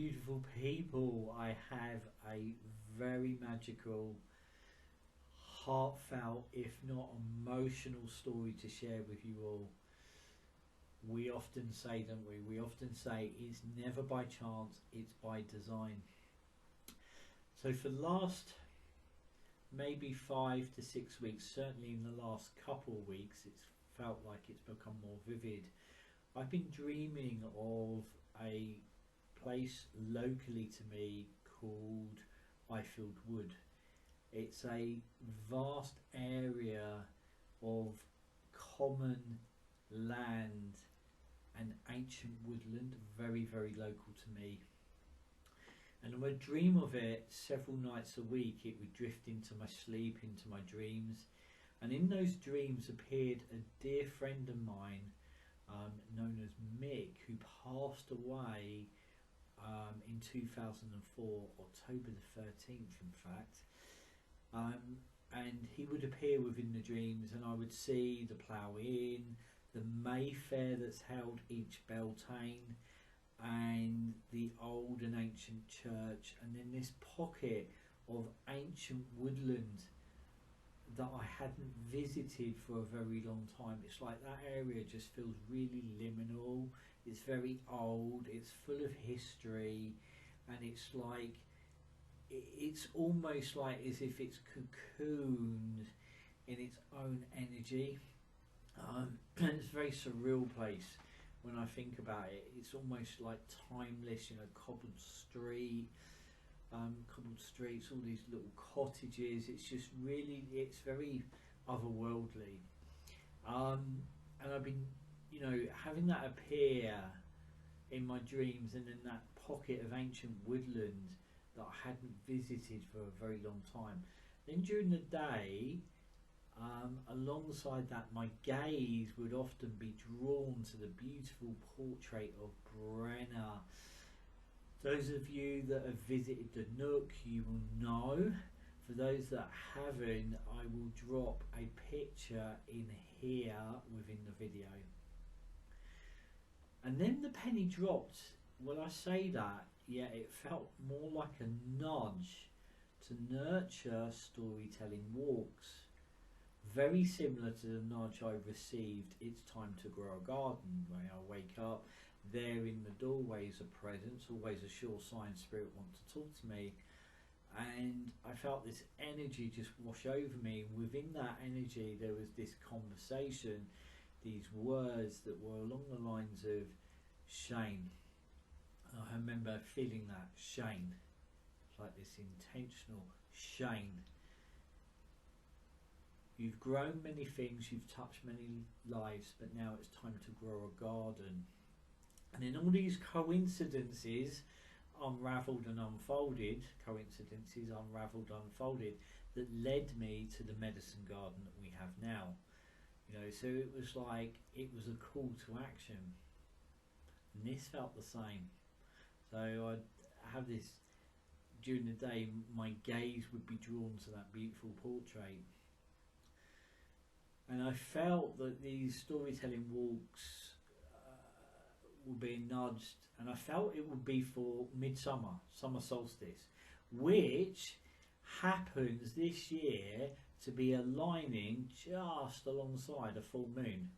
beautiful people. I have a very magical, heartfelt, if not emotional story to share with you all. We often say, don't we? We often say it's never by chance, it's by design. So for the last maybe 5 to 6 weeks, certainly in the last couple of weeks, it's felt like it's become more vivid. I've been dreaming of a place locally to me called Ifield Wood. It's a vast area of common land and ancient woodland, very, very local to me. And I would dream of it several nights a week. It would drift into my sleep, into my dreams. And in those dreams appeared a dear friend of mine known as Mick, who passed away in 2004, October the 13th in fact. And he would appear within the dreams, and I would see the Plough Inn, the Mayfair that's held each Beltane, and the old and ancient church, and then this pocket of ancient woodland that I hadn't visited for a very long time. It's like that area just feels really liminal. It's very old, it's full of history, and it's like, it's almost like as if it's cocooned in its own energy. It's a very surreal place when I think about it. It's almost like timeless, you know, cobbled streets, all these little cottages. It's just really, it's very otherworldly. And I've been, you know, having that appear in my dreams, and in that pocket of ancient woodland that I hadn't visited for a very long time. Then during the day, alongside that, my gaze would often be drawn to the beautiful portrait of Brenna. Those of you that have visited the Nook, you will know. For those that haven't, I will drop a picture in here within the video. And then the penny dropped. When I say that, yeah, it felt more like a nudge to nurture storytelling walks. Very similar to the nudge I received, it's time to grow a garden, where I wake up, there in the doorway is a presence, always a sure sign spirit wants to talk to me. And I felt this energy just wash over me. Within that energy there was this conversation, these words that were along the lines of Shane. I remember feeling that, Shane. It's like this intentional Shane. You've grown many things, you've touched many lives, but now it's time to grow a garden. And in all these coincidences unravelled and unfolded, that led me to the medicine garden that we have now. You know, so it was like, it was a call to action. And this felt the same. So I'd have this, during the day, my gaze would be drawn to that beautiful portrait. And I felt that these storytelling walks were being nudged, and I felt it would be for midsummer, summer solstice, which happens this year to be aligning just alongside a full moon.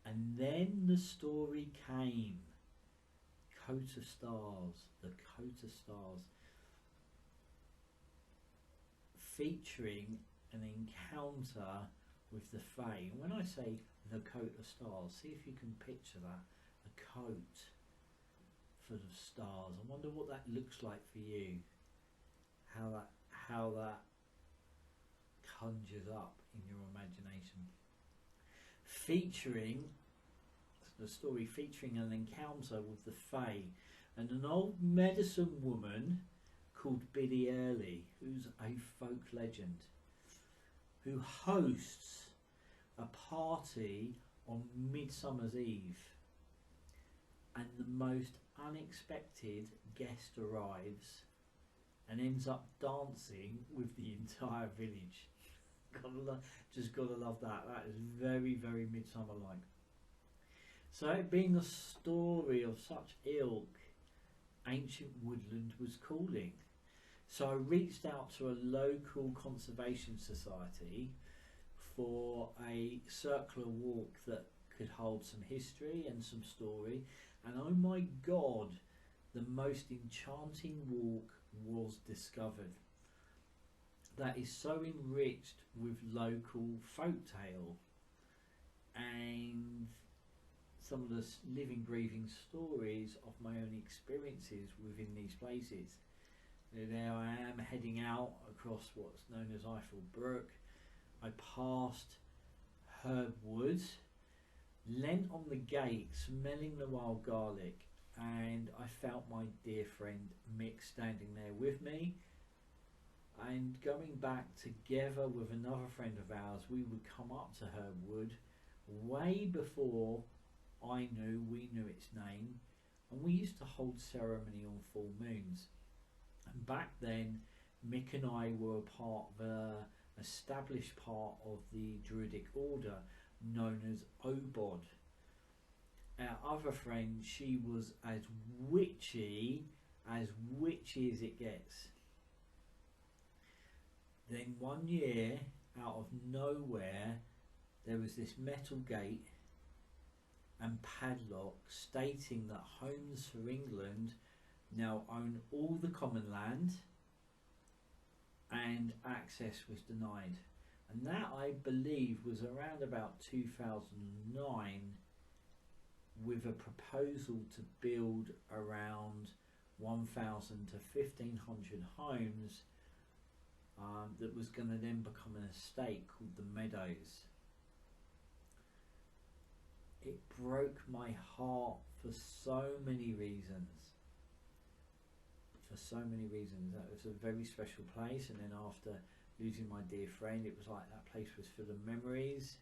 And then the story came. Coat of Stars, the Coat of Stars, featuring an encounter with the Fae. And when I say the Coat of Stars, see if you can picture that, a coat full of stars. I wonder what that looks like for you, how that conjures up in your imagination. Featuring the story, featuring an encounter with the Fae and an old medicine woman called Biddy Early, who's a folk legend, who hosts a party on Midsummer's Eve, and the most unexpected guest arrives and ends up dancing with the entire village. Just gotta love that. That is very, very midsummer-like. So it being a story of such ilk, ancient woodland was calling. So I reached out to a local conservation society for a circular walk that could hold some history and some story, and oh my god, the most enchanting walk was discovered that is so enriched with local folktale and some of the living, breathing stories of my own experiences within these places. There I am heading out across what's known as Eiffel Brook. I passed Herb Wood, leant on the gate, smelling the wild garlic, and I felt my dear friend Mick standing there with me. And going back together with another friend of ours, we would come up to Herb Wood way before we knew its name, and we used to hold ceremony on full moons. And back then, Mick and I were part of a established part of the Druidic order known as Obod. Our other friend, she was as witchy as it gets. Then one year, out of nowhere, there was this metal gate and padlock stating that Homes for England now own all the common land and access was denied. And that, I believe, was around about 2009, with a proposal to build around 1,000 to 1,500 homes that was going to then become an estate called the Meadows. It broke my heart for so many reasons. That was a very special place, and then after losing my dear friend, it was like that place was full of memories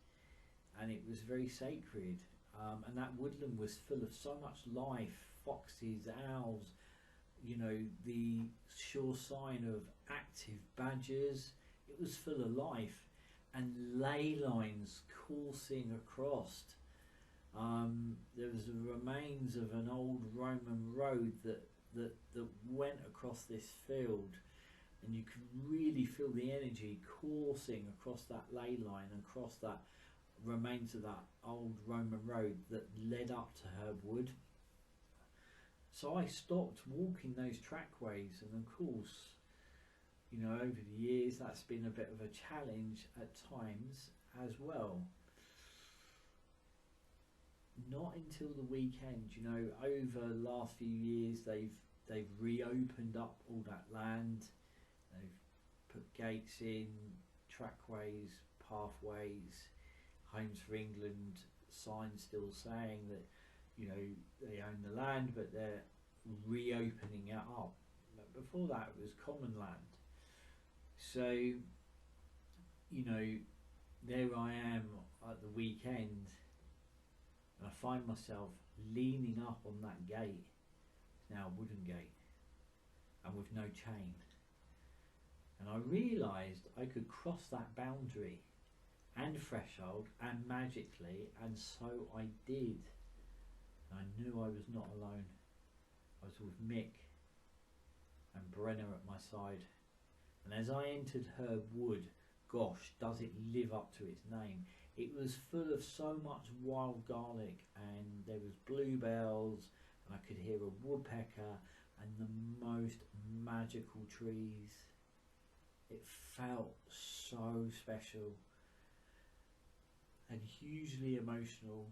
and it was very sacred. And that woodland was full of so much life, foxes, owls, you know, the sure sign of active badgers. It was full of life, and ley lines coursing across. There was the remains of an old Roman road that went across this field, and you could really feel the energy coursing across that ley line and across that remains of that old Roman road that led up to Herb Wood. So I stopped walking those trackways, and of course, you know, over the years that's been a bit of a challenge at times as well. Not until the weekend, you know, over the last few years they've reopened up all that land. They've put gates in, trackways, pathways, Homes for England signs still saying that, you know, they own the land, but they're reopening it up. But before that it was common land. So, you know, there I am at the weekend, and I find myself leaning up on that gate. It's now a wooden gate and with no chain. And I realised I could cross that boundary and threshold, and magically, and so I did. And I knew I was not alone. I was with Mick and Brenner at my side. And as I entered Herb Wood, gosh, does it live up to its name. It was full of so much wild garlic, and there was bluebells, and I could hear a woodpecker, and the most magical trees. It felt so special and hugely emotional.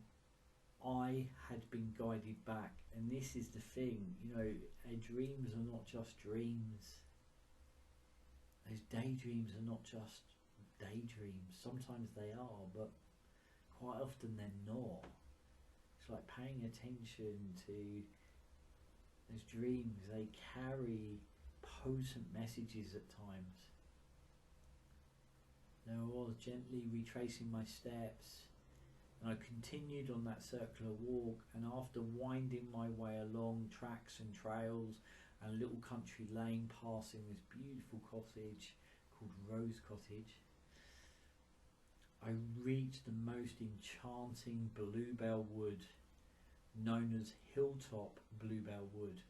I had been guided back, and this is the thing, you know, our dreams are not just dreams. Those daydreams are not just daydreams. Sometimes they are, but quite often they're not. It's like paying attention to those dreams. They carry potent messages at times. Now I was gently retracing my steps, and I continued on that circular walk, and after winding my way along tracks and trails and a little country lane, passing this beautiful cottage called Rose Cottage, I reached the most enchanting bluebell wood, known as Hilltop Bluebell Wood.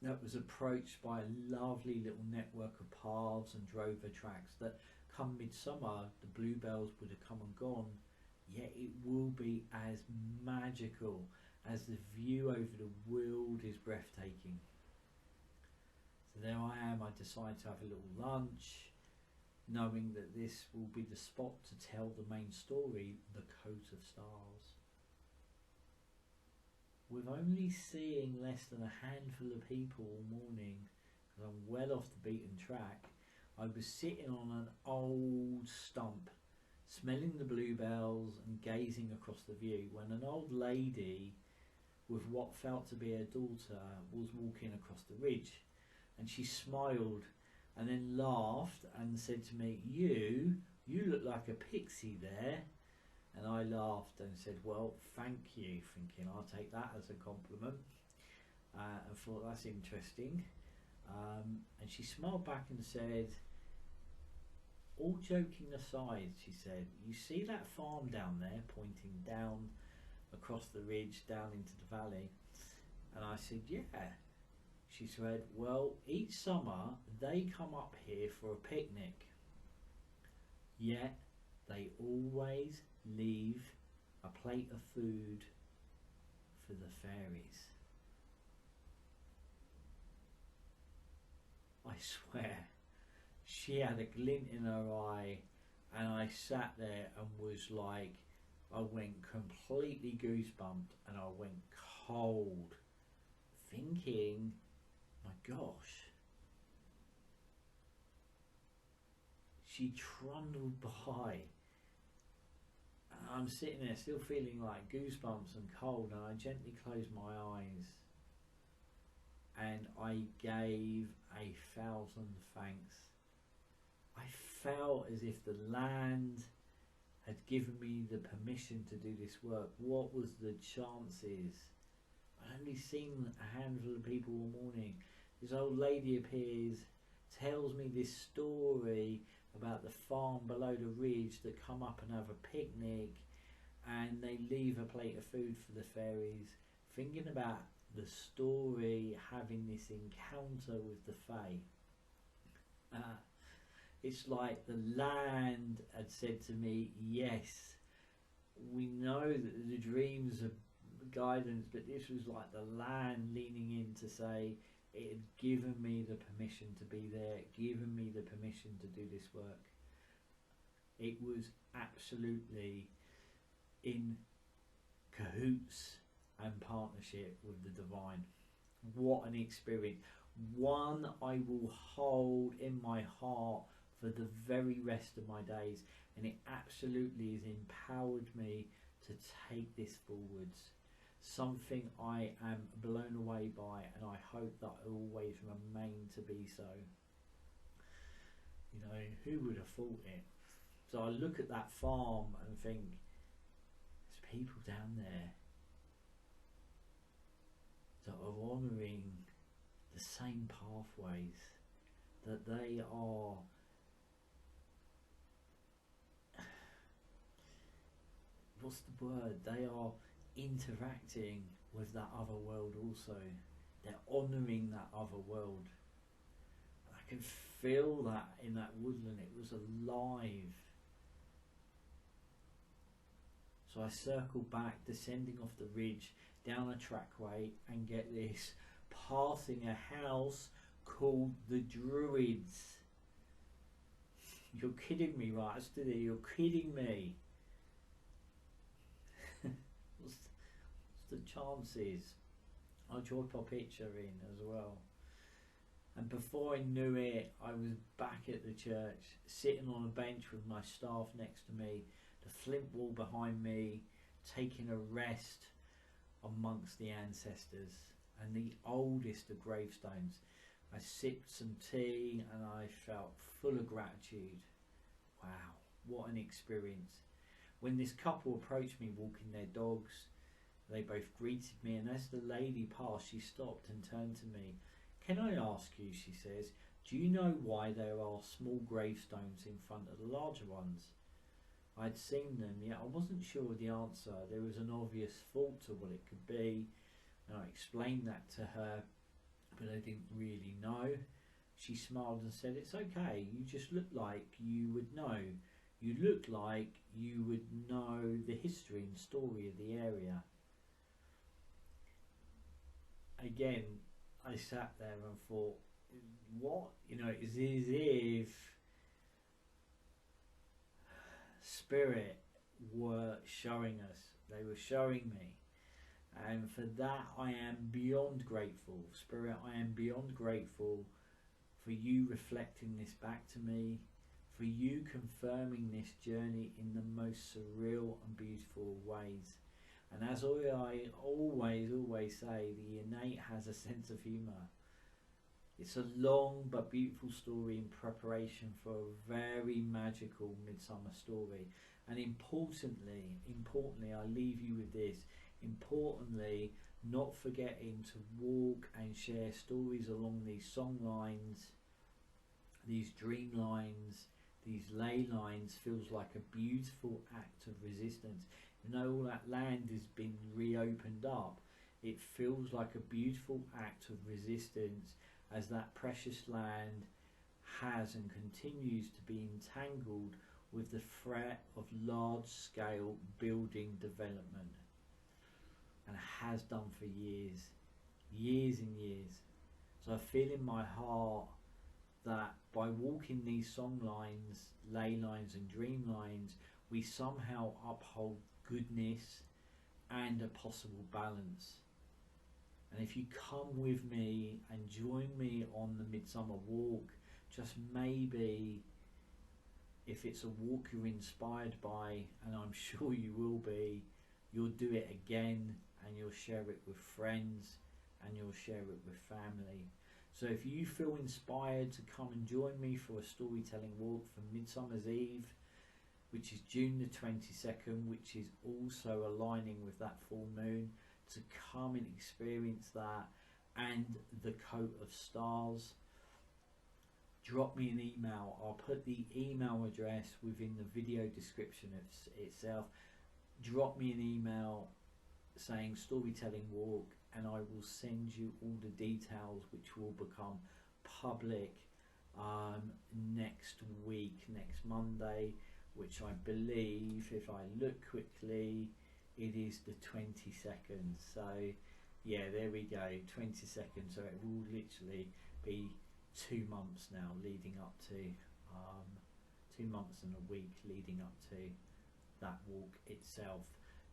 that was approached by a lovely little network of paths and drover tracks that come midsummer the bluebells would have come and gone, yet it will be as magical as the view over the Weald is breathtaking. So there I am, I decide to have a little lunch, knowing that this will be the spot to tell the main story, the Coat of Stars. With only seeing less than a handful of people all morning, because I'm well off the beaten track, I was sitting on an old stump, smelling the bluebells and gazing across the view, when an old lady with what felt to be her daughter was walking across the ridge, and she smiled and then laughed and said to me, you look like a pixie there. And I laughed and said, well, thank you, thinking I'll take that as a compliment, and thought that's interesting. And she smiled back and said, all joking aside, she said, you see that farm down there, pointing down across the ridge down into the valley? And I said, yeah. She said, well, each summer they come up here for a picnic, yet they always leave a plate of food for the fairies. I swear, she had a glint in her eye, and I sat there and was like, I went completely goosebumped and I went cold, thinking, my gosh, she trundled by. I'm sitting there still feeling like goosebumps and cold, and I gently closed my eyes and I gave 1,000 thanks. I felt as if the land had given me the permission to do this work. What was the chances? I'd only seen a handful of people all morning. This old lady appears, tells me this story about the farm below the ridge that come up and have a picnic, and they leave a plate of food for the fairies, thinking about the story having this encounter with the fae. It's like the land had said to me, yes, we know that the dreams are guidance, but this was like the land leaning in to say it had given me the permission to be there, given me the permission to do this work. It was absolutely in cahoots and partnership with the divine. What an experience. One I will hold in my heart for the very rest of my days, and it absolutely has empowered me to take this forwards. Something I am blown away by, and I hope that I always remain to be so. You know, who would have thought it? So I look at that farm and think, there's people down there that are honouring the same pathways, that they are what's the word? They are interacting with that other world also. They're honouring that other world. I can feel that in that woodland. It was alive. So I circle back, descending off the ridge, down a trackway, and get this, passing a house called the Druids. You're kidding me, right? I stood there, you're kidding me. What's the chances? I dropped my picture in as well. And before I knew it, I was back at the church, sitting on a bench with my staff next to me, the flint wall behind me, taking a rest amongst the ancestors and the oldest of gravestones. I sipped some tea and I felt full of gratitude. Wow, what an experience. When this couple approached me walking their dogs, they both greeted me, and as the lady passed, she stopped and turned to me. Can I ask you, she says, do you know why there are small gravestones in front of the larger ones? I'd seen them, yet I wasn't sure of the answer. There was an obvious thought to what it could be, and I explained that to her, but I didn't really know. She smiled and said, "It's okay, you just look like you would know. You look like you would know the history and story of the area." Again, I sat there and thought, what? You know, it's as if Spirit were showing us, they were showing me. And for that, I am beyond grateful. Spirit, I am beyond grateful for you reflecting this back to me, for you confirming this journey in the most surreal and beautiful ways. And as I always say, the innate has a sense of humour. It's a long but beautiful story in preparation for a very magical midsummer story. And importantly, I leave you with this. Importantly, not forgetting to walk and share stories along these song lines, these dream lines, these ley lines feels like a beautiful act of resistance. You know, all that land has been reopened up. It feels like a beautiful act of resistance as that precious land has and continues to be entangled with the threat of large-scale building development, and has done for years and years. So I feel in my heart that by walking these song lines, ley lines and dream lines, we somehow uphold goodness and a possible balance. And if you come with me and join me on the Midsummer Walk, just maybe, if it's a walk you're inspired by, and I'm sure you will be, you'll do it again, and you'll share it with friends, and you'll share it with family. So if you feel inspired to come and join me for a storytelling walk for Midsummer's Eve, which is June the 22nd, which is also aligning with that full moon, to come and experience that and the coat of stars, drop me an email. I'll put the email address within the video description itself. Drop me an email saying Storytelling Walk, and I will send you all the details, which will become public next week, next Monday, which I believe, if I look quickly, it is the 22nd. So yeah, there we go, 22nd. So it will literally be 2 months now leading up to 2 months and a week leading up to that walk itself.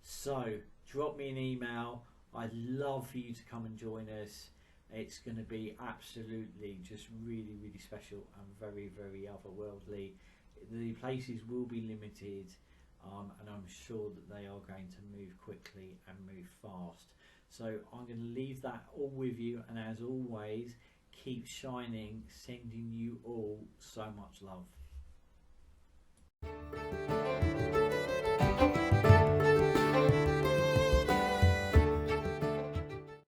So drop me an email. I'd love for you to come and join us. It's going to be absolutely just really special and very otherworldly. The places will be limited, and I'm sure that they are going to move quickly and move fast. So I'm going to leave that all with you, and as always, keep shining, sending you all so much love.